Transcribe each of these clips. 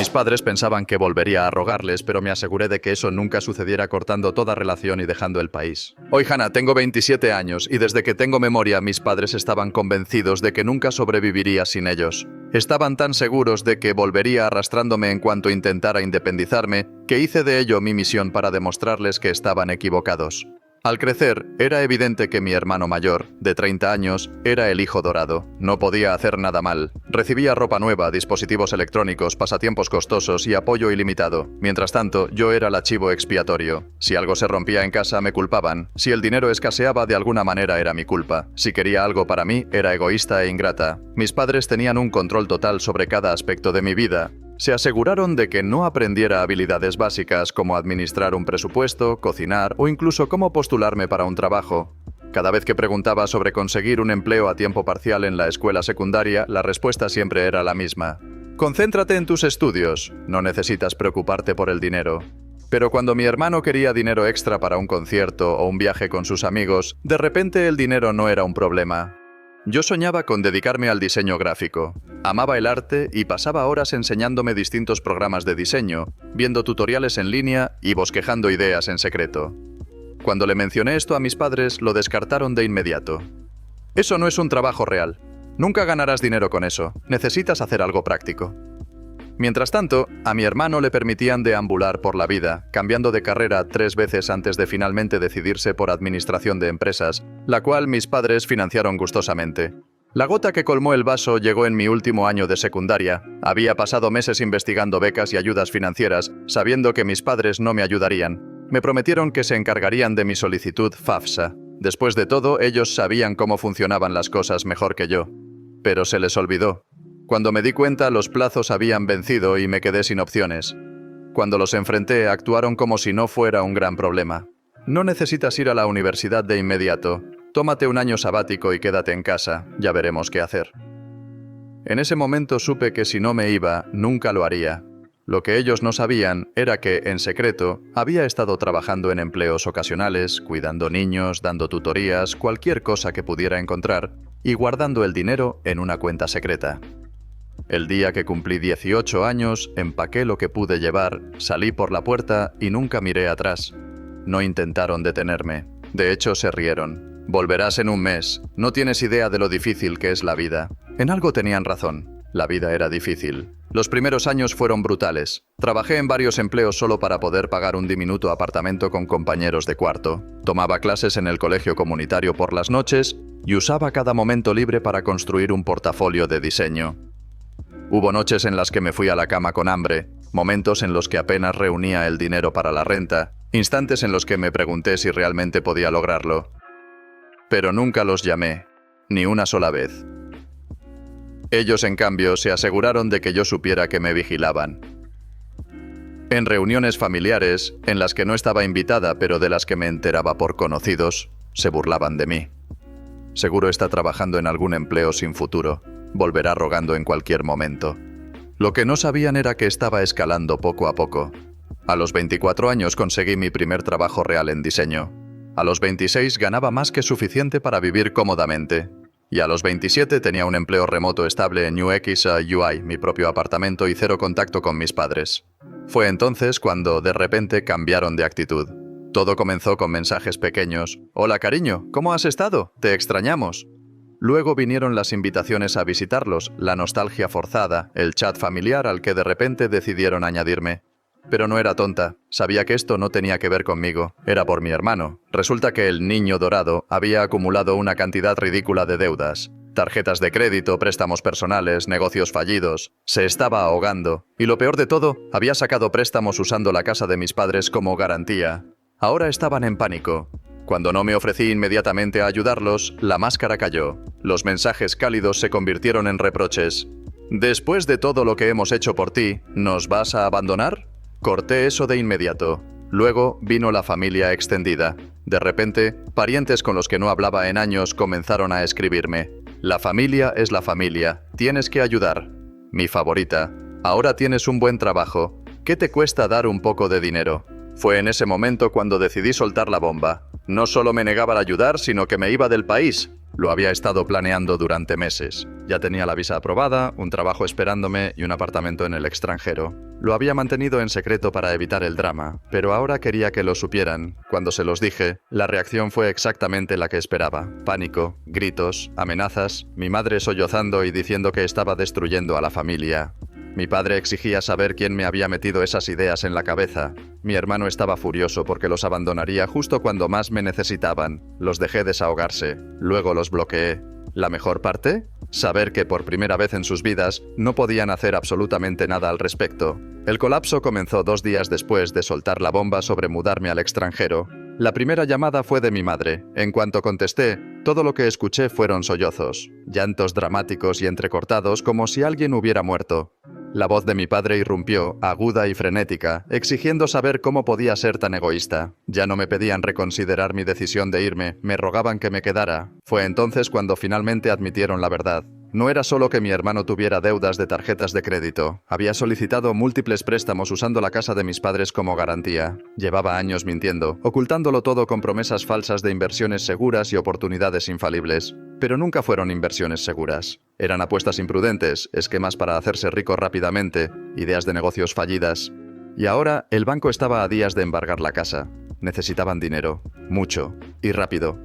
Mis padres pensaban que volvería a rogarles, pero me aseguré de que eso nunca sucediera cortando toda relación y dejando el país. Hoy, Hannah, tengo 27 años y desde que tengo memoria, mis padres estaban convencidos de que nunca sobreviviría sin ellos. Estaban tan seguros de que volvería arrastrándome en cuanto intentara independizarme, que hice de ello mi misión para demostrarles que estaban equivocados. Al crecer, era evidente que mi hermano mayor, de 30 años, era el hijo dorado. No podía hacer nada mal. Recibía ropa nueva, dispositivos electrónicos, pasatiempos costosos y apoyo ilimitado. Mientras tanto, yo era el archivo expiatorio. Si algo se rompía en casa, me culpaban. Si el dinero escaseaba, de alguna manera era mi culpa. Si quería algo para mí, era egoísta e ingrata. Mis padres tenían un control total sobre cada aspecto de mi vida. Se aseguraron de que no aprendiera habilidades básicas como administrar un presupuesto, cocinar o incluso cómo postularme para un trabajo. Cada vez que preguntaba sobre conseguir un empleo a tiempo parcial en la escuela secundaria, la respuesta siempre era la misma. Concéntrate en tus estudios, no necesitas preocuparte por el dinero. Pero cuando mi hermano quería dinero extra para un concierto o un viaje con sus amigos, de repente el dinero no era un problema. Yo soñaba con dedicarme al diseño gráfico. Amaba el arte y pasaba horas enseñándome distintos programas de diseño, viendo tutoriales en línea y bosquejando ideas en secreto. Cuando le mencioné esto a mis padres, lo descartaron de inmediato. Eso no es un trabajo real. Nunca ganarás dinero con eso. Necesitas hacer algo práctico. Mientras tanto, a mi hermano le permitían deambular por la vida, cambiando de carrera 3 veces antes de finalmente decidirse por administración de empresas, la cual mis padres financiaron gustosamente. La gota que colmó el vaso llegó en mi último año de secundaria. Había pasado meses investigando becas y ayudas financieras, sabiendo que mis padres no me ayudarían. Me prometieron que se encargarían de mi solicitud FAFSA. Después de todo, ellos sabían cómo funcionaban las cosas mejor que yo. Pero se les olvidó. Cuando me di cuenta, los plazos habían vencido y me quedé sin opciones. Cuando los enfrenté, actuaron como si no fuera un gran problema. No necesitas ir a la universidad de inmediato. Tómate un año sabático y quédate en casa. Ya veremos qué hacer. En ese momento supe que si no me iba, nunca lo haría. Lo que ellos no sabían era que, en secreto, había estado trabajando en empleos ocasionales, cuidando niños, dando tutorías, cualquier cosa que pudiera encontrar, y guardando el dinero en una cuenta secreta. El día que cumplí 18 años, empaqué lo que pude llevar, salí por la puerta y nunca miré atrás. No intentaron detenerme. De hecho, se rieron. Volverás en un mes. No tienes idea de lo difícil que es la vida. En algo tenían razón. La vida era difícil. Los primeros años fueron brutales. Trabajé en varios empleos solo para poder pagar un diminuto apartamento con compañeros de cuarto. Tomaba clases en el colegio comunitario por las noches y usaba cada momento libre para construir un portafolio de diseño. Hubo noches en las que me fui a la cama con hambre, momentos en los que apenas reunía el dinero para la renta, instantes en los que me pregunté si realmente podía lograrlo. Pero nunca los llamé, ni una sola vez. Ellos, en cambio, se aseguraron de que yo supiera que me vigilaban. En reuniones familiares, en las que no estaba invitada pero de las que me enteraba por conocidos, se burlaban de mí. Seguro está trabajando en algún empleo sin futuro. Volverá rogando en cualquier momento. Lo que no sabían era que estaba escalando poco a poco. A los 24 años conseguí mi primer trabajo real en diseño. A los 26 ganaba más que suficiente para vivir cómodamente. Y a los 27 tenía un empleo remoto estable en UX UI, mi propio apartamento y cero contacto con mis padres. Fue entonces cuando, de repente, cambiaron de actitud. Todo comenzó con mensajes pequeños. «Hola, cariño, ¿cómo has estado? Te extrañamos». Luego vinieron las invitaciones a visitarlos, la nostalgia forzada, el chat familiar al que de repente decidieron añadirme. Pero no era tonta, sabía que esto no tenía que ver conmigo, era por mi hermano. Resulta que el niño dorado había acumulado una cantidad ridícula de deudas. Tarjetas de crédito, préstamos personales, negocios fallidos. Se estaba ahogando. Y lo peor de todo, había sacado préstamos usando la casa de mis padres como garantía. Ahora estaban en pánico. Cuando no me ofrecí inmediatamente a ayudarlos, la máscara cayó. Los mensajes cálidos se convirtieron en reproches. «Después de todo lo que hemos hecho por ti, ¿nos vas a abandonar?» Corté eso de inmediato. Luego vino la familia extendida. De repente, parientes con los que no hablaba en años comenzaron a escribirme. «La familia es la familia. Tienes que ayudar. Mi favorita. Ahora tienes un buen trabajo. ¿Qué te cuesta dar un poco de dinero?» Fue en ese momento cuando decidí soltar la bomba. No solo me negaba a ayudar, sino que me iba del país. Lo había estado planeando durante meses. Ya tenía la visa aprobada, un trabajo esperándome y un apartamento en el extranjero. Lo había mantenido en secreto para evitar el drama, pero ahora quería que lo supieran. Cuando se los dije, la reacción fue exactamente la que esperaba. Pánico, gritos, amenazas, mi madre sollozando y diciendo que estaba destruyendo a la familia. Mi padre exigía saber quién me había metido esas ideas en la cabeza. Mi hermano estaba furioso porque los abandonaría justo cuando más me necesitaban. Los dejé desahogarse. Luego los bloqueé. ¿La mejor parte? Saber que por primera vez en sus vidas no podían hacer absolutamente nada al respecto. El colapso comenzó 2 días después de soltar la bomba sobre mudarme al extranjero. La primera llamada fue de mi madre. En cuanto contesté, todo lo que escuché fueron sollozos, llantos dramáticos y entrecortados como si alguien hubiera muerto. La voz de mi padre irrumpió, aguda y frenética, exigiendo saber cómo podía ser tan egoísta. Ya no me pedían reconsiderar mi decisión de irme, me rogaban que me quedara. Fue entonces cuando finalmente admitieron la verdad. No era solo que mi hermano tuviera deudas de tarjetas de crédito. Había solicitado múltiples préstamos usando la casa de mis padres como garantía. Llevaba años mintiendo, ocultándolo todo con promesas falsas de inversiones seguras y oportunidades infalibles. Pero nunca fueron inversiones seguras. Eran apuestas imprudentes, esquemas para hacerse rico rápidamente, ideas de negocios fallidas. Y ahora el banco estaba a días de embargar la casa. Necesitaban dinero, mucho y rápido.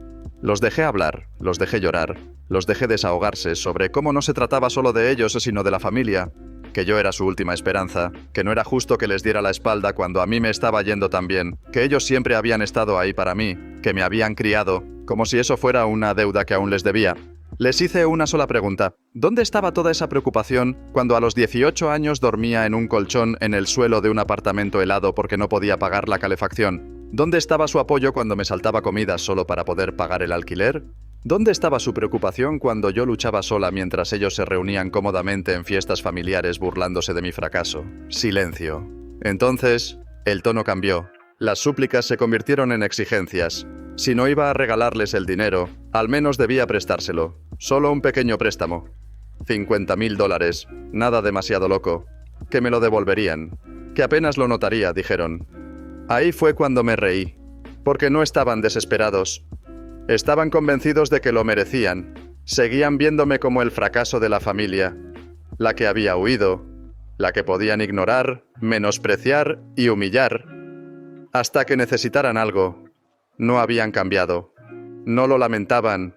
Los dejé hablar, los dejé llorar, los dejé desahogarse sobre cómo no se trataba solo de ellos, sino de la familia, que yo era su última esperanza, que no era justo que les diera la espalda cuando a mí me estaba yendo tan bien, que ellos siempre habían estado ahí para mí, que me habían criado, como si eso fuera una deuda que aún les debía. Les hice una sola pregunta. ¿Dónde estaba toda esa preocupación cuando a los 18 años dormía en un colchón en el suelo de un apartamento helado porque no podía pagar la calefacción? ¿Dónde estaba su apoyo cuando me saltaba comidas solo para poder pagar el alquiler? ¿Dónde estaba su preocupación cuando yo luchaba sola mientras ellos se reunían cómodamente en fiestas familiares burlándose de mi fracaso? Silencio. Entonces, el tono cambió. Las súplicas se convirtieron en exigencias. Si no iba a regalarles el dinero, al menos debía prestárselo. Solo un pequeño préstamo. $50.000. Nada demasiado loco. Que me lo devolverían. Que apenas lo notaría, dijeron. Ahí fue cuando me reí. Porque no estaban desesperados. Estaban convencidos de que lo merecían. Seguían viéndome como el fracaso de la familia. La que había huido. La que podían ignorar, menospreciar y humillar. Hasta que necesitaran algo. No habían cambiado. No lo lamentaban.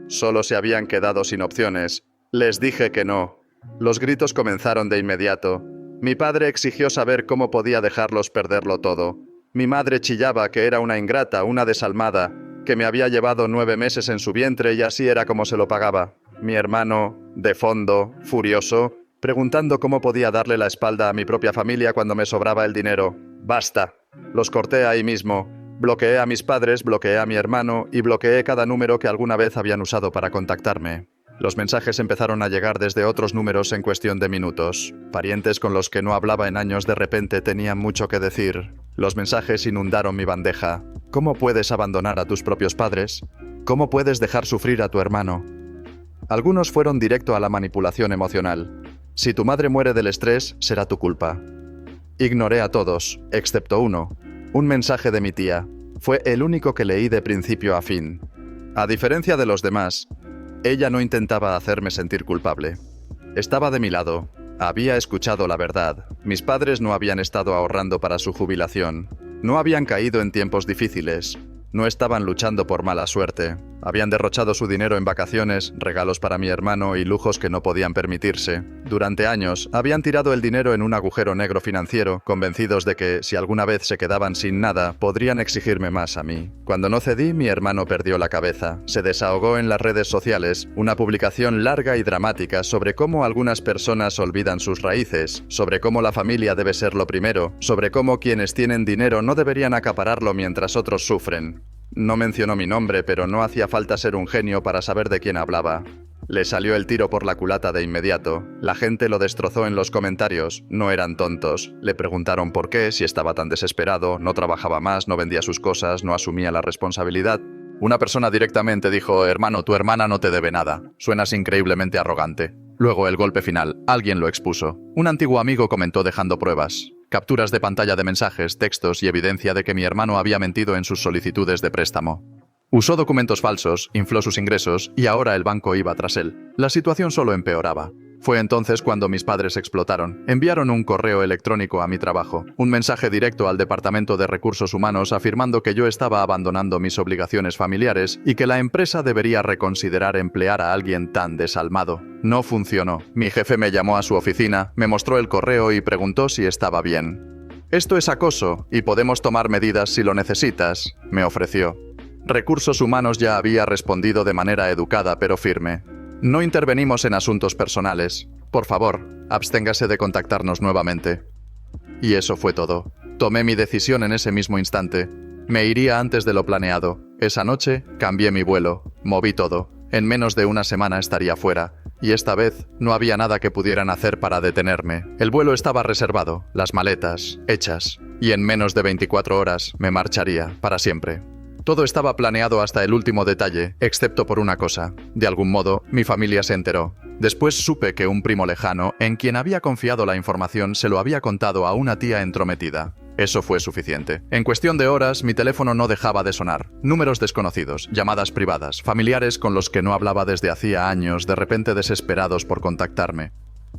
Solo se habían quedado sin opciones. Les dije que no. Los gritos comenzaron de inmediato. Mi padre exigió saber cómo podía dejarlos perderlo todo. Mi madre chillaba que era una ingrata, una desalmada, que me había llevado 9 meses en su vientre y así era como se lo pagaba. Mi hermano, de fondo, furioso, preguntando cómo podía darle la espalda a mi propia familia cuando me sobraba el dinero. ¡Basta! Los corté ahí mismo. Bloqueé a mis padres, bloqueé a mi hermano y bloqueé cada número que alguna vez habían usado para contactarme. Los mensajes empezaron a llegar desde otros números en cuestión de minutos. Parientes con los que no hablaba en años de repente tenían mucho que decir. Los mensajes inundaron mi bandeja. ¿Cómo puedes abandonar a tus propios padres? ¿Cómo puedes dejar sufrir a tu hermano? Algunos fueron directo a la manipulación emocional. Si tu madre muere del estrés, será tu culpa. Ignoré a todos, excepto uno. Un mensaje de mi tía. Fue el único que leí de principio a fin. A diferencia de los demás, ella no intentaba hacerme sentir culpable. Estaba de mi lado. Había escuchado la verdad. Mis padres no habían estado ahorrando para su jubilación. No habían caído en tiempos difíciles. No estaban luchando por mala suerte. Habían derrochado su dinero en vacaciones, regalos para mi hermano y lujos que no podían permitirse. Durante años, habían tirado el dinero en un agujero negro financiero, convencidos de que, si alguna vez se quedaban sin nada, podrían exigirme más a mí. Cuando no cedí, mi hermano perdió la cabeza. Se desahogó en las redes sociales, una publicación larga y dramática sobre cómo algunas personas olvidan sus raíces, sobre cómo la familia debe ser lo primero, sobre cómo quienes tienen dinero no deberían acapararlo mientras otros sufren. No mencionó mi nombre, pero no hacía falta ser un genio para saber de quién hablaba. Le salió el tiro por la culata de inmediato. La gente lo destrozó en los comentarios. No eran tontos. Le preguntaron por qué, si estaba tan desesperado, no trabajaba más, no vendía sus cosas, no asumía la responsabilidad. Una persona directamente dijo: «Hermano, tu hermana no te debe nada. Suenas increíblemente arrogante». Luego el golpe final. Alguien lo expuso. Un antiguo amigo comentó dejando pruebas. Capturas de pantalla de mensajes, textos y evidencia de que mi hermano había mentido en sus solicitudes de préstamo. Usó documentos falsos, infló sus ingresos y ahora el banco iba tras él. La situación solo empeoraba. Fue entonces cuando mis padres explotaron. Enviaron un correo electrónico a mi trabajo, un mensaje directo al Departamento de Recursos Humanos afirmando que yo estaba abandonando mis obligaciones familiares y que la empresa debería reconsiderar emplear a alguien tan desalmado. No funcionó. Mi jefe me llamó a su oficina, me mostró el correo y preguntó si estaba bien. «Esto es acoso y podemos tomar medidas si lo necesitas», me ofreció. Recursos Humanos ya había respondido de manera educada pero firme. «No intervenimos en asuntos personales. Por favor, absténgase de contactarnos nuevamente». Y eso fue todo. Tomé mi decisión en ese mismo instante. Me iría antes de lo planeado. Esa noche cambié mi vuelo, moví todo. En menos de una semana estaría fuera. Y esta vez no había nada que pudieran hacer para detenerme. El vuelo estaba reservado, las maletas hechas. Y en menos de 24 horas me marcharía para siempre. Todo estaba planeado hasta el último detalle, excepto por una cosa. De algún modo, mi familia se enteró. Después supe que un primo lejano, en quien había confiado la información, se lo había contado a una tía entrometida. Eso fue suficiente. En cuestión de horas, mi teléfono no dejaba de sonar. Números desconocidos, llamadas privadas, familiares con los que no hablaba desde hacía años, de repente desesperados por contactarme.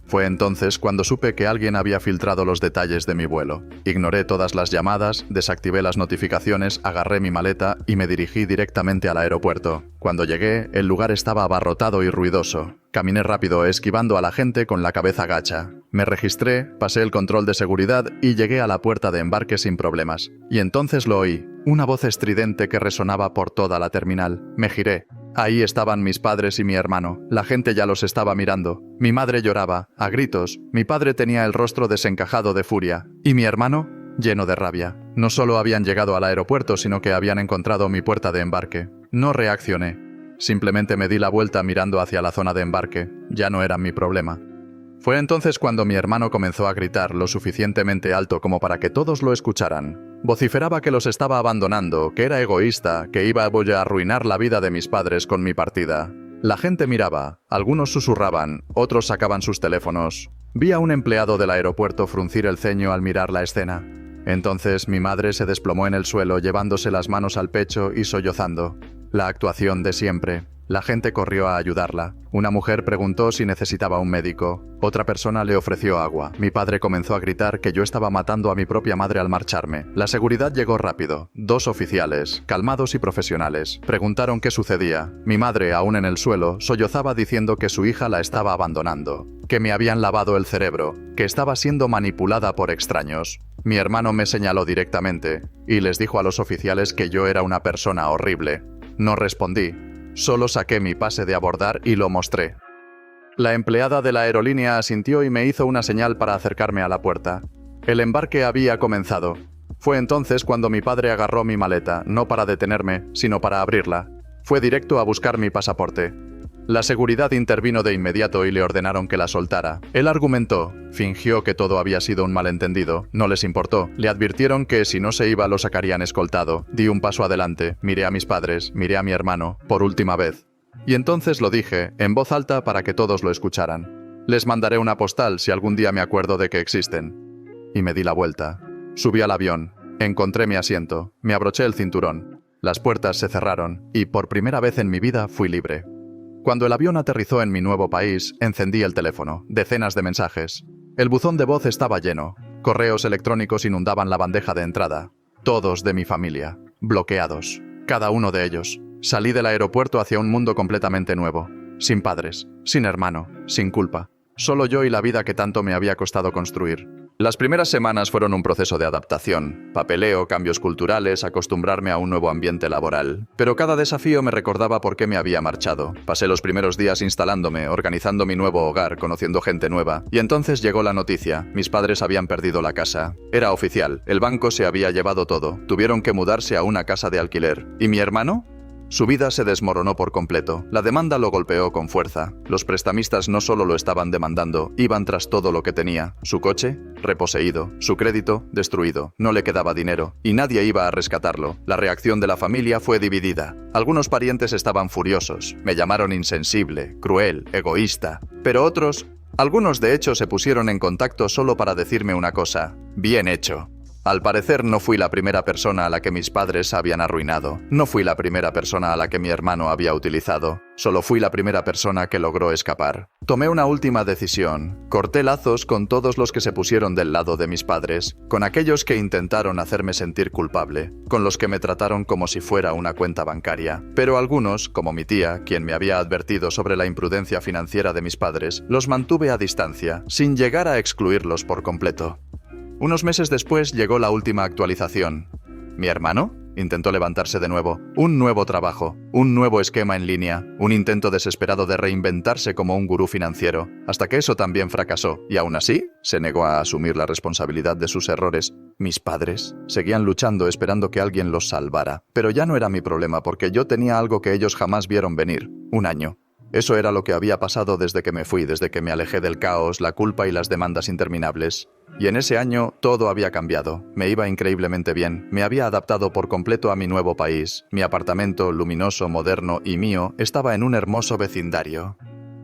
Fue entonces cuando supe que alguien había filtrado los detalles de mi vuelo. Ignoré todas las llamadas, desactivé las notificaciones, agarré mi maleta y me dirigí directamente al aeropuerto. Cuando llegué, el lugar estaba abarrotado y ruidoso. Caminé rápido, esquivando a la gente con la cabeza gacha. Me registré, pasé el control de seguridad y llegué a la puerta de embarque sin problemas. Y entonces lo oí, una voz estridente que resonaba por toda la terminal. Me giré. Ahí estaban mis padres y mi hermano. La gente ya los estaba mirando. Mi madre lloraba, a gritos. Mi padre tenía el rostro desencajado de furia. Y mi hermano, lleno de rabia. No solo habían llegado al aeropuerto, sino que habían encontrado mi puerta de embarque. No reaccioné. Simplemente me di la vuelta mirando hacia la zona de embarque. Ya no era mi problema. Fue entonces cuando mi hermano comenzó a gritar lo suficientemente alto como para que todos lo escucharan. Vociferaba que los estaba abandonando, que era egoísta, que iba a arruinar la vida de mis padres con mi partida. La gente miraba, algunos susurraban, otros sacaban sus teléfonos. Vi a un empleado del aeropuerto fruncir el ceño al mirar la escena. Entonces mi madre se desplomó en el suelo llevándose las manos al pecho y sollozando. La actuación de siempre. La gente corrió a ayudarla. Una mujer preguntó si necesitaba un médico. Otra persona le ofreció agua. Mi padre comenzó a gritar que yo estaba matando a mi propia madre al marcharme. La seguridad llegó rápido. 2 oficiales, calmados y profesionales, preguntaron qué sucedía. Mi madre, aún en el suelo, sollozaba diciendo que su hija la estaba abandonando, que me habían lavado el cerebro, que estaba siendo manipulada por extraños. Mi hermano me señaló directamente y les dijo a los oficiales que yo era una persona horrible. No respondí. Solo saqué mi pase de abordar y lo mostré. La empleada de la aerolínea asintió y me hizo una señal para acercarme a la puerta. El embarque había comenzado. Fue entonces cuando mi padre agarró mi maleta, no para detenerme, sino para abrirla. Fue directo a buscar mi pasaporte. La seguridad intervino de inmediato y le ordenaron que la soltara. Él argumentó, fingió que todo había sido un malentendido, no les importó. Le advirtieron que si no se iba lo sacarían escoltado. Di un paso adelante, miré a mis padres, miré a mi hermano, por última vez. Y entonces lo dije, en voz alta para que todos lo escucharan. Les mandaré una postal si algún día me acuerdo de que existen. Y me di la vuelta. Subí al avión, encontré mi asiento, me abroché el cinturón. Las puertas se cerraron y por primera vez en mi vida fui libre. Cuando el avión aterrizó en mi nuevo país, encendí el teléfono. Decenas de mensajes. El buzón de voz estaba lleno. Correos electrónicos inundaban la bandeja de entrada. Todos de mi familia. Bloqueados. Cada uno de ellos. Salí del aeropuerto hacia un mundo completamente nuevo. Sin padres, sin hermano, sin culpa. Solo yo y la vida que tanto me había costado construir. Las primeras semanas fueron un proceso de adaptación, papeleo, cambios culturales, acostumbrarme a un nuevo ambiente laboral. Pero cada desafío me recordaba por qué me había marchado. Pasé los primeros días instalándome, organizando mi nuevo hogar, conociendo gente nueva. Y entonces llegó la noticia. Mis padres habían perdido la casa. Era oficial. El banco se había llevado todo. Tuvieron que mudarse a una casa de alquiler. ¿Y mi hermano? Su vida se desmoronó por completo. La demanda lo golpeó con fuerza. Los prestamistas no solo lo estaban demandando, iban tras todo lo que tenía. Su coche, reposeído. Su crédito, destruido. No le quedaba dinero. Y nadie iba a rescatarlo. La reacción de la familia fue dividida. Algunos parientes estaban furiosos. Me llamaron insensible, cruel, egoísta. Pero otros, algunos de hecho se pusieron en contacto solo para decirme una cosa. Bien hecho. Al parecer no fui la primera persona a la que mis padres habían arruinado. No fui la primera persona a la que mi hermano había utilizado. Solo fui la primera persona que logró escapar. Tomé una última decisión. Corté lazos con todos los que se pusieron del lado de mis padres, con aquellos que intentaron hacerme sentir culpable, con los que me trataron como si fuera una cuenta bancaria. Pero algunos, como mi tía, quien me había advertido sobre la imprudencia financiera de mis padres, los mantuve a distancia, sin llegar a excluirlos por completo. Unos meses después llegó la última actualización. ¿Mi hermano? Intentó levantarse de nuevo. Un nuevo trabajo, un nuevo esquema en línea, un intento desesperado de reinventarse como un gurú financiero, hasta que eso también fracasó, y aún así se negó a asumir la responsabilidad de sus errores. Mis padres seguían luchando esperando que alguien los salvara, pero ya no era mi problema porque yo tenía algo que ellos jamás vieron venir: un año. Eso era lo que había pasado desde que me fui, desde que me alejé del caos, la culpa y las demandas interminables. Y en ese año todo había cambiado. Me iba increíblemente bien. Me había adaptado por completo a mi nuevo país. Mi apartamento, luminoso, moderno y mío, estaba en un hermoso vecindario.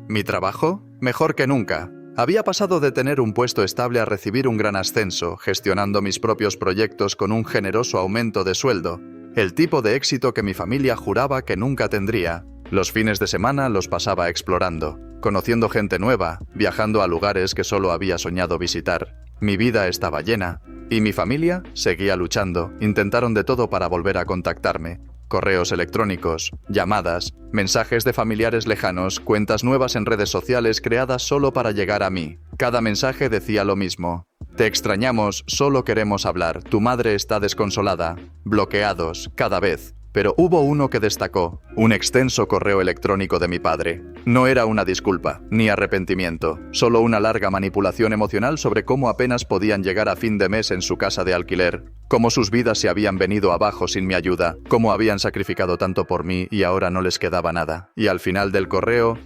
¿Mi trabajo? Mejor que nunca. Había pasado de tener un puesto estable a recibir un gran ascenso, gestionando mis propios proyectos con un generoso aumento de sueldo. El tipo de éxito que mi familia juraba que nunca tendría. Los fines de semana los pasaba explorando, conociendo gente nueva, viajando a lugares que solo había soñado visitar. Mi vida estaba llena, y mi familia seguía luchando. Intentaron de todo para volver a contactarme. Correos electrónicos, llamadas, mensajes de familiares lejanos, cuentas nuevas en redes sociales creadas solo para llegar a mí. Cada mensaje decía lo mismo. Te extrañamos, solo queremos hablar, tu madre está desconsolada. Bloqueados, cada vez. Pero hubo uno que destacó, un extenso correo electrónico de mi padre. No era una disculpa, ni arrepentimiento, solo una larga manipulación emocional sobre cómo apenas podían llegar a fin de mes en su casa de alquiler, cómo sus vidas se habían venido abajo sin mi ayuda, cómo habían sacrificado tanto por mí y ahora no les quedaba nada. Y al final del correo,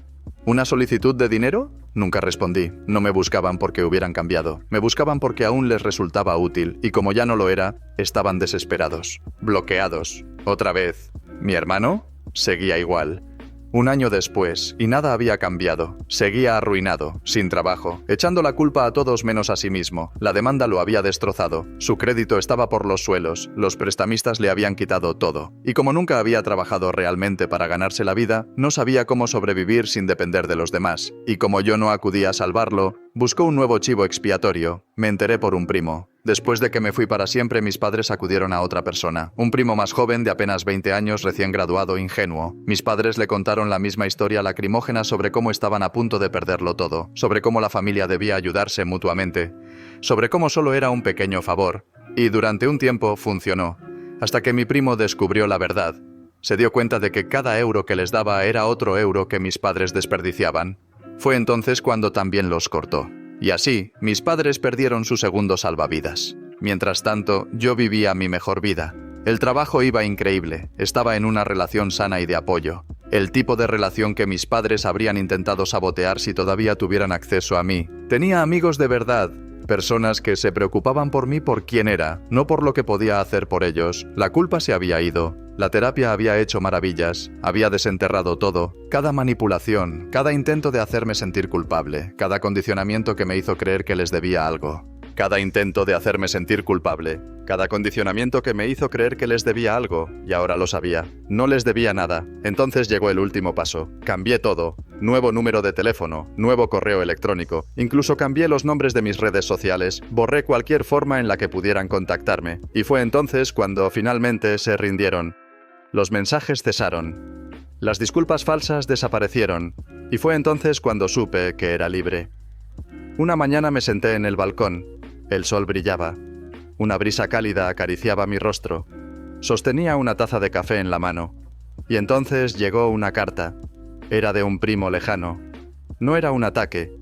¿una solicitud de dinero? Nunca respondí. No me buscaban porque hubieran cambiado. Me buscaban porque aún les resultaba útil, y como ya no lo era, estaban desesperados, bloqueados. Otra vez. ¿Mi hermano? Seguía igual. Un año después, y nada había cambiado. Seguía arruinado, sin trabajo, echando la culpa a todos menos a sí mismo. La demanda lo había destrozado. Su crédito estaba por los suelos. Los prestamistas le habían quitado todo. Y como nunca había trabajado realmente para ganarse la vida, no sabía cómo sobrevivir sin depender de los demás. Y como yo no acudía a salvarlo, buscó un nuevo chivo expiatorio. Me enteré por un primo. Después de que me fui para siempre, mis padres acudieron a otra persona. Un primo más joven, de apenas 20 años, recién graduado, ingenuo. Mis padres le contaron la misma historia lacrimógena sobre cómo estaban a punto de perderlo todo, sobre cómo la familia debía ayudarse mutuamente, sobre cómo solo era un pequeño favor. Y durante un tiempo funcionó, hasta que mi primo descubrió la verdad. Se dio cuenta de que cada euro que les daba era otro euro que mis padres desperdiciaban. Fue entonces cuando también los cortó. Y así, mis padres perdieron su segundo salvavidas. Mientras tanto, yo vivía mi mejor vida. El trabajo iba increíble, estaba en una relación sana y de apoyo. El tipo de relación que mis padres habrían intentado sabotear si todavía tuvieran acceso a mí. Tenía amigos de verdad, personas que se preocupaban por mí por quién era, no por lo que podía hacer por ellos. La culpa se había ido. La terapia había hecho maravillas, había desenterrado todo, cada manipulación, cada intento de hacerme sentir culpable, cada condicionamiento que me hizo creer que les debía algo. Cada intento de hacerme sentir culpable, cada condicionamiento que me hizo creer que les debía algo, y ahora lo sabía. No les debía nada. Entonces llegó el último paso. Cambié todo. Nuevo número de teléfono, nuevo correo electrónico. Incluso cambié los nombres de mis redes sociales. Borré cualquier forma en la que pudieran contactarme. Y fue entonces cuando finalmente se rindieron. Los mensajes cesaron. Las disculpas falsas desaparecieron. Y fue entonces cuando supe que era libre. Una mañana me senté en el balcón. El sol brillaba. Una brisa cálida acariciaba mi rostro. Sostenía una taza de café en la mano. Y entonces llegó una carta. Era de un primo lejano. No era un ataque.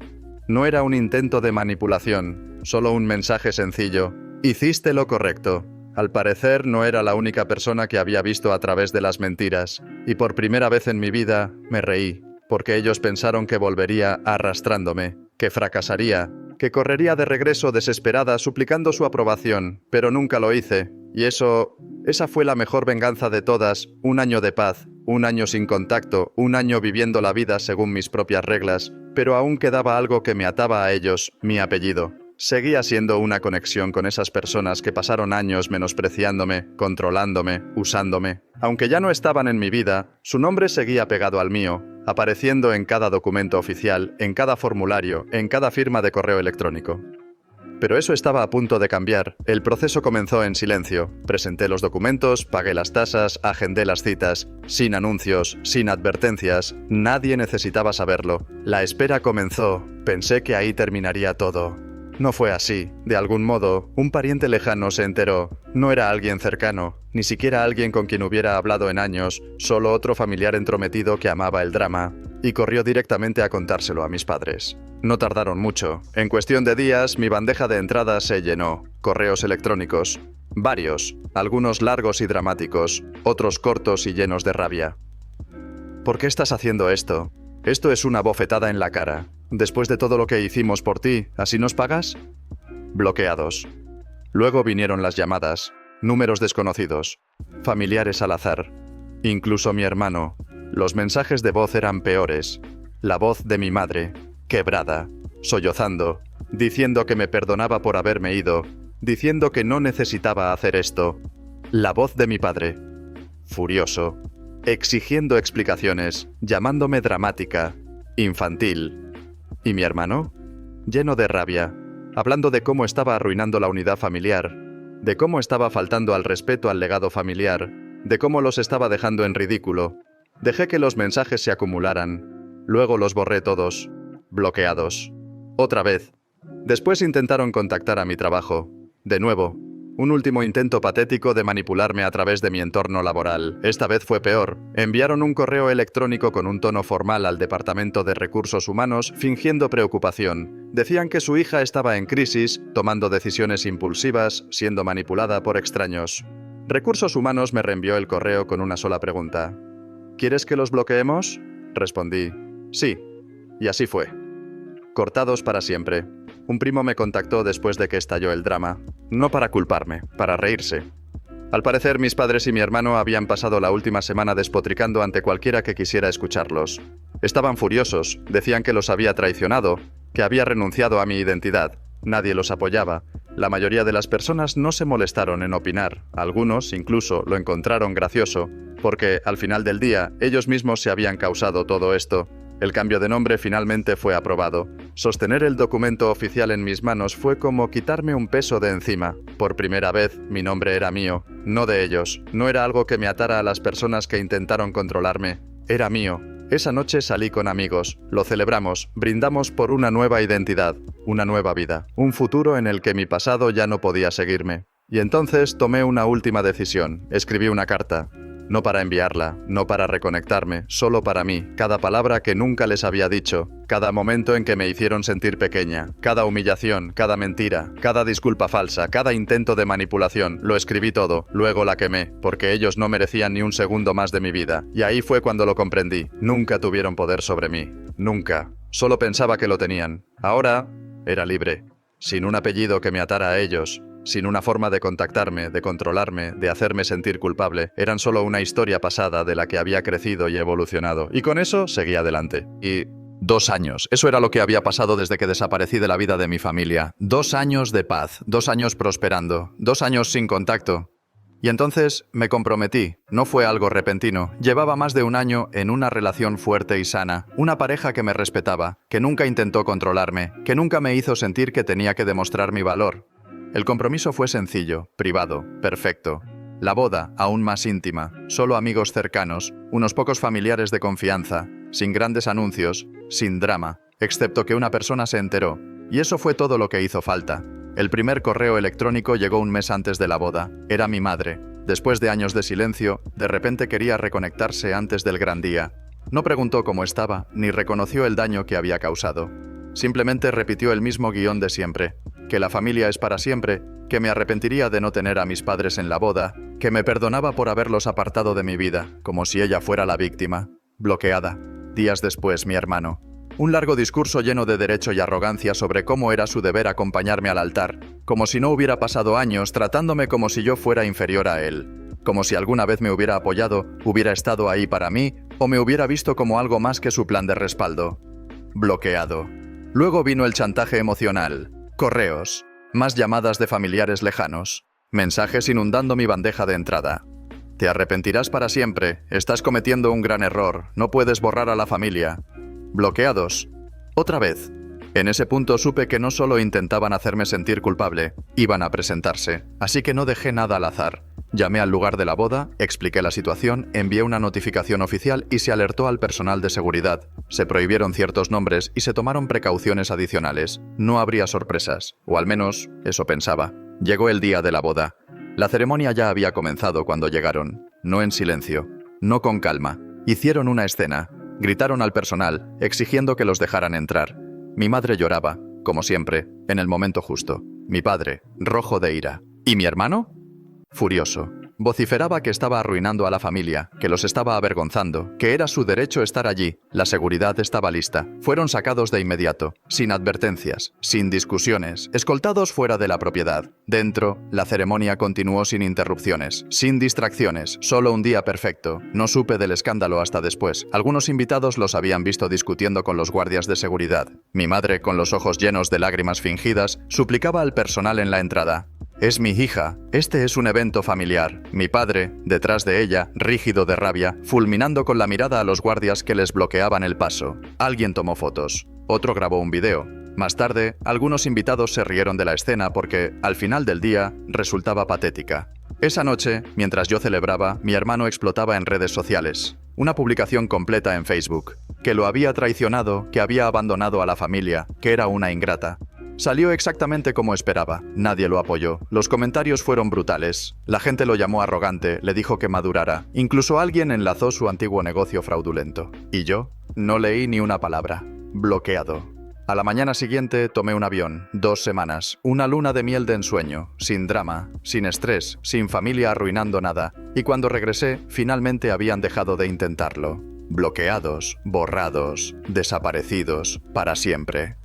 No era un intento de manipulación. Solo un mensaje sencillo. Hiciste lo correcto. Al parecer no era la única persona que había visto a través de las mentiras. Y por primera vez en mi vida me reí, porque ellos pensaron que volvería arrastrándome, que fracasaría, que correría de regreso desesperada suplicando su aprobación, pero nunca lo hice. Y esa fue la mejor venganza de todas, un año de paz, un año sin contacto, un año viviendo la vida según mis propias reglas, pero aún quedaba algo que me ataba a ellos, mi apellido. Seguía siendo una conexión con esas personas que pasaron años menospreciándome, controlándome, usándome. Aunque ya no estaban en mi vida, su nombre seguía pegado al mío, apareciendo en cada documento oficial, en cada formulario, en cada firma de correo electrónico. Pero eso estaba a punto de cambiar. El proceso comenzó en silencio. Presenté los documentos, pagué las tasas, agendé las citas. Sin anuncios, sin advertencias. Nadie necesitaba saberlo. La espera comenzó. Pensé que ahí terminaría todo. No fue así. De algún modo, un pariente lejano se enteró. No era alguien cercano, ni siquiera alguien con quien hubiera hablado en años, solo otro familiar entrometido que amaba el drama, y corrió directamente a contárselo a mis padres. No tardaron mucho. En cuestión de días, mi bandeja de entrada se llenó. Correos electrónicos. Varios. Algunos largos y dramáticos, otros cortos y llenos de rabia. ¿Por qué estás haciendo esto? Esto es una bofetada en la cara. Después de todo lo que hicimos por ti, ¿así nos pagas? Bloqueados. Luego vinieron las llamadas, números desconocidos, familiares al azar, incluso mi hermano. Los mensajes de voz eran peores. La voz de mi madre, quebrada, sollozando, diciendo que me perdonaba por haberme ido, diciendo que no necesitaba hacer esto. La voz de mi padre, furioso, exigiendo explicaciones, llamándome dramática, infantil. ¿Y mi hermano? Lleno de rabia, hablando de cómo estaba arruinando la unidad familiar, de cómo estaba faltando al respeto al legado familiar, de cómo los estaba dejando en ridículo. Dejé que los mensajes se acumularan. Luego los borré todos. Bloqueados. Otra vez. Después intentaron contactar a mi trabajo. De nuevo. Un último intento patético de manipularme a través de mi entorno laboral. Esta vez fue peor. Enviaron un correo electrónico con un tono formal al Departamento de Recursos Humanos, fingiendo preocupación. Decían que su hija estaba en crisis, tomando decisiones impulsivas, siendo manipulada por extraños. Recursos Humanos me reenvió el correo con una sola pregunta. ¿Quieres que los bloqueemos? Respondí. Sí. Y así fue. Cortados para siempre. Un primo me contactó después de que estalló el drama. No para culparme, para reírse. Al parecer, mis padres y mi hermano habían pasado la última semana despotricando ante cualquiera que quisiera escucharlos. Estaban furiosos, decían que los había traicionado, que había renunciado a mi identidad. Nadie los apoyaba. La mayoría de las personas no se molestaron en opinar. Algunos, incluso, lo encontraron gracioso, porque, al final del día, ellos mismos se habían causado todo esto. El cambio de nombre finalmente fue aprobado. Sostener el documento oficial en mis manos fue como quitarme un peso de encima. Por primera vez, mi nombre era mío, no de ellos. No era algo que me atara a las personas que intentaron controlarme. Era mío. Esa noche salí con amigos. Lo celebramos, brindamos por una nueva identidad, una nueva vida, un futuro en el que mi pasado ya no podía seguirme. Y entonces tomé una última decisión. Escribí una carta. No para enviarla, no para reconectarme, solo para mí, cada palabra que nunca les había dicho, cada momento en que me hicieron sentir pequeña, cada humillación, cada mentira, cada disculpa falsa, cada intento de manipulación, lo escribí todo, luego la quemé, porque ellos no merecían ni un segundo más de mi vida, y ahí fue cuando lo comprendí, nunca tuvieron poder sobre mí, nunca, solo pensaba que lo tenían, ahora era libre, sin un apellido que me atara a ellos, sin una forma de contactarme, de controlarme, de hacerme sentir culpable. Eran solo una historia pasada de la que había crecido y evolucionado. Y con eso seguí adelante. Y 2 años. Eso era lo que había pasado desde que desaparecí de la vida de mi familia. 2 años de paz. 2 años prosperando. 2 años sin contacto. Y entonces me comprometí. No fue algo repentino. Llevaba más de 1 año en una relación fuerte y sana. Una pareja que me respetaba, que nunca intentó controlarme, que nunca me hizo sentir que tenía que demostrar mi valor. El compromiso fue sencillo, privado, perfecto. La boda, aún más íntima, solo amigos cercanos, unos pocos familiares de confianza, sin grandes anuncios, sin drama, excepto que una persona se enteró. Y eso fue todo lo que hizo falta. El primer correo electrónico llegó 1 mes antes de la boda. Era mi madre. Después de años de silencio, de repente quería reconectarse antes del gran día. No preguntó cómo estaba, ni reconoció el daño que había causado. Simplemente repitió el mismo guión de siempre. Que la familia es para siempre, que me arrepentiría de no tener a mis padres en la boda, que me perdonaba por haberlos apartado de mi vida, como si ella fuera la víctima. Bloqueada. Días después, mi hermano. Un largo discurso lleno de derecho y arrogancia sobre cómo era su deber acompañarme al altar, como si no hubiera pasado años tratándome como si yo fuera inferior a él, como si alguna vez me hubiera apoyado, hubiera estado ahí para mí, o me hubiera visto como algo más que su plan de respaldo. Bloqueado. Luego vino el chantaje emocional. correos, más llamadas de familiares lejanos, mensajes inundando mi bandeja de entrada. Te arrepentirás para siempre, estás cometiendo un gran error, no puedes borrar a la familia. Bloqueados. Otra vez. En ese punto supe que no solo intentaban hacerme sentir culpable, iban a presentarse, así que no dejé nada al azar. Llamé al lugar de la boda, expliqué la situación, envié una notificación oficial y se alertó al personal de seguridad. Se prohibieron ciertos nombres y se tomaron precauciones adicionales. No habría sorpresas, o al menos eso pensaba. Llegó el día de la boda. La ceremonia ya había comenzado cuando llegaron. No en silencio, no con calma. Hicieron una escena. Gritaron al personal, exigiendo que los dejaran entrar. Mi madre lloraba, como siempre, en el momento justo. Mi padre, rojo de ira. ¿Y mi hermano? Furioso. Vociferaba que estaba arruinando a la familia, que los estaba avergonzando, que era su derecho estar allí. La seguridad estaba lista. Fueron sacados de inmediato, sin advertencias, sin discusiones, escoltados fuera de la propiedad. Dentro, la ceremonia continuó sin interrupciones, sin distracciones, solo un día perfecto. No supe del escándalo hasta después. Algunos invitados los habían visto discutiendo con los guardias de seguridad. Mi madre, con los ojos llenos de lágrimas fingidas, suplicaba al personal en la entrada. Es mi hija. Este es un evento familiar. Mi padre, detrás de ella, rígido de rabia, fulminando con la mirada a los guardias que les bloqueaban el paso. Alguien tomó fotos. Otro grabó un video. Más tarde, algunos invitados se rieron de la escena porque, al final del día, resultaba patética. Esa noche, mientras yo celebraba, mi hermano explotaba en redes sociales. Una publicación completa en Facebook. Que lo había traicionado, que había abandonado a la familia, que era una ingrata. Salió exactamente como esperaba. Nadie lo apoyó. Los comentarios fueron brutales. La gente lo llamó arrogante, le dijo que madurara. Incluso alguien enlazó su antiguo negocio fraudulento. ¿Y yo? No leí ni una palabra. Bloqueado. A la mañana siguiente tomé un avión. 2 semanas. Una luna de miel de ensueño. Sin drama, sin estrés, sin familia arruinando nada. Y cuando regresé, finalmente habían dejado de intentarlo. Bloqueados, borrados, desaparecidos, para siempre.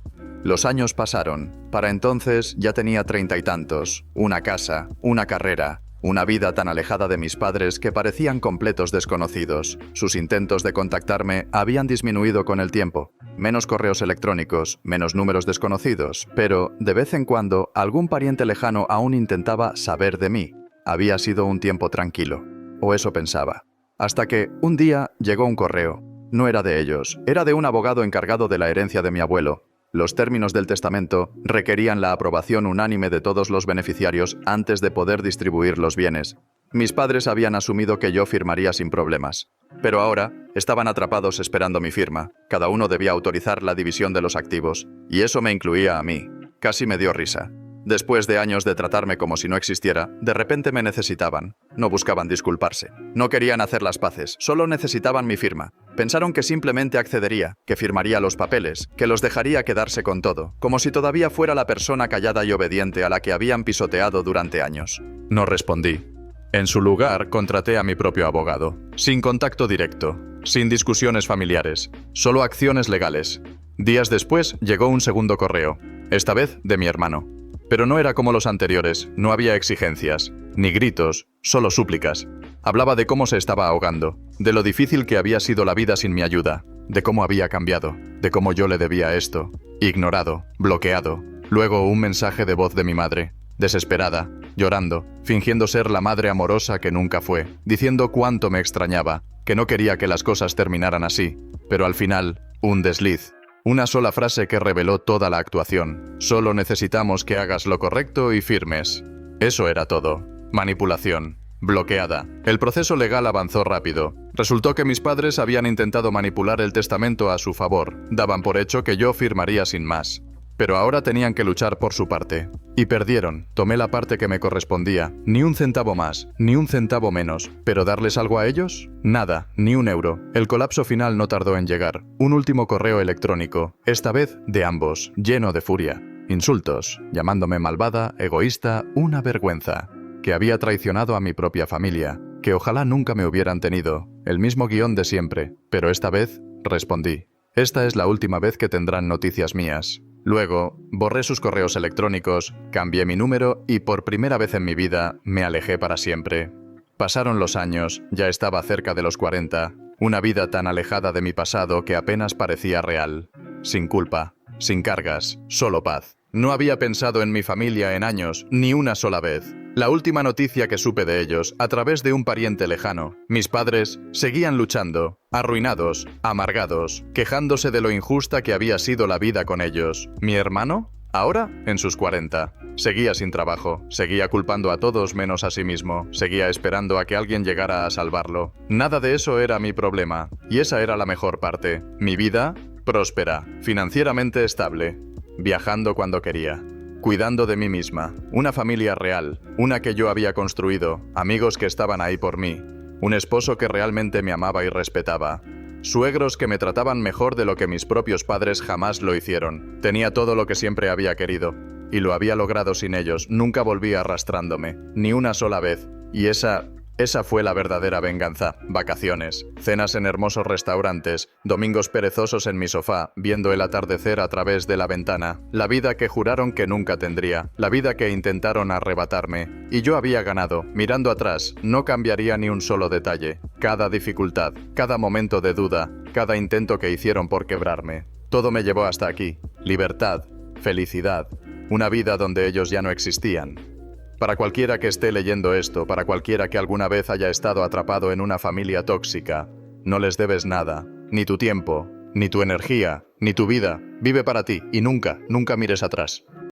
Los años pasaron. Para entonces ya tenía 30 y tantos, una casa, una carrera, una vida tan alejada de mis padres que parecían completos desconocidos. Sus intentos de contactarme habían disminuido con el tiempo. Menos correos electrónicos, menos números desconocidos, pero de vez en cuando algún pariente lejano aún intentaba saber de mí. Había sido un tiempo tranquilo, o eso pensaba. Hasta que, un día, llegó un correo. No era de ellos, era de un abogado encargado de la herencia de mi abuelo. Los términos del testamento requerían la aprobación unánime de todos los beneficiarios antes de poder distribuir los bienes. Mis padres habían asumido que yo firmaría sin problemas. Pero ahora estaban atrapados esperando mi firma. Cada uno debía autorizar la división de los activos. Y eso me incluía a mí. Casi me dio risa. Después de años de tratarme como si no existiera, de repente me necesitaban. No buscaban disculparse. No querían hacer las paces, solo necesitaban mi firma. Pensaron que simplemente accedería, que firmaría los papeles, que los dejaría quedarse con todo, como si todavía fuera la persona callada y obediente a la que habían pisoteado durante años. No respondí. En su lugar, contraté a mi propio abogado. Sin contacto directo, sin discusiones familiares, solo acciones legales. Días después, llegó un segundo correo, esta vez de mi hermano. Pero no era como los anteriores, no había exigencias, ni gritos, solo súplicas. Hablaba de cómo se estaba ahogando, de lo difícil que había sido la vida sin mi ayuda, de cómo había cambiado, de cómo yo le debía esto. Ignorado, bloqueado. Luego un mensaje de voz de mi madre, desesperada, llorando, fingiendo ser la madre amorosa que nunca fue, diciendo cuánto me extrañaba, que no quería que las cosas terminaran así. Pero al final, un desliz. Una sola frase que reveló toda la actuación. Solo necesitamos que hagas lo correcto y firmes. Eso era todo. Manipulación. Bloqueada. El proceso legal avanzó rápido. Resultó que mis padres habían intentado manipular el testamento a su favor. Daban por hecho que yo firmaría sin más. Pero ahora tenían que luchar por su parte. Y perdieron. Tomé la parte que me correspondía. Ni un centavo más, ni un centavo menos. ¿Pero darles algo a ellos? Nada, ni un euro. El colapso final no tardó en llegar. Un último correo electrónico. Esta vez de ambos, lleno de furia. Insultos, llamándome malvada, egoísta, una vergüenza. Que había traicionado a mi propia familia. Que ojalá nunca me hubieran tenido. El mismo guión de siempre. Pero esta vez, respondí. Esta es la última vez que tendrán noticias mías. Luego, borré sus correos electrónicos, cambié mi número y por primera vez en mi vida me alejé para siempre. Pasaron los años, ya estaba cerca de los 40, una vida tan alejada de mi pasado que apenas parecía real. Sin culpa, sin cargas, solo paz. No había pensado en mi familia en años, ni una sola vez. La última noticia que supe de ellos, a través de un pariente lejano. Mis padres seguían luchando, arruinados, amargados, quejándose de lo injusta que había sido la vida con ellos. ¿Mi hermano? Ahora, en sus 40. Seguía sin trabajo, seguía culpando a todos menos a sí mismo, seguía esperando a que alguien llegara a salvarlo. Nada de eso era mi problema, y esa era la mejor parte. Mi vida, próspera, financieramente estable, viajando cuando quería, cuidando de mí misma, una familia real, una que yo había construido, amigos que estaban ahí por mí, un esposo que realmente me amaba y respetaba. Suegros que me trataban mejor de lo que mis propios padres jamás lo hicieron. Tenía todo lo que siempre había querido. Y lo había logrado sin ellos. Nunca volví arrastrándome. Ni una sola vez. Y esa fue la verdadera venganza. Vacaciones, cenas en hermosos restaurantes, domingos perezosos en mi sofá, viendo el atardecer a través de la ventana. La vida que juraron que nunca tendría. La vida que intentaron arrebatarme. Y yo había ganado. Mirando atrás, no cambiaría ni un solo detalle. Cada dificultad, cada momento de duda, cada intento que hicieron por quebrarme. Todo me llevó hasta aquí. Libertad, felicidad, una vida donde ellos ya no existían. Para cualquiera que esté leyendo esto, para cualquiera que alguna vez haya estado atrapado en una familia tóxica, no les debes nada, ni tu tiempo, ni tu energía, ni tu vida. Vive para ti y nunca, nunca mires atrás.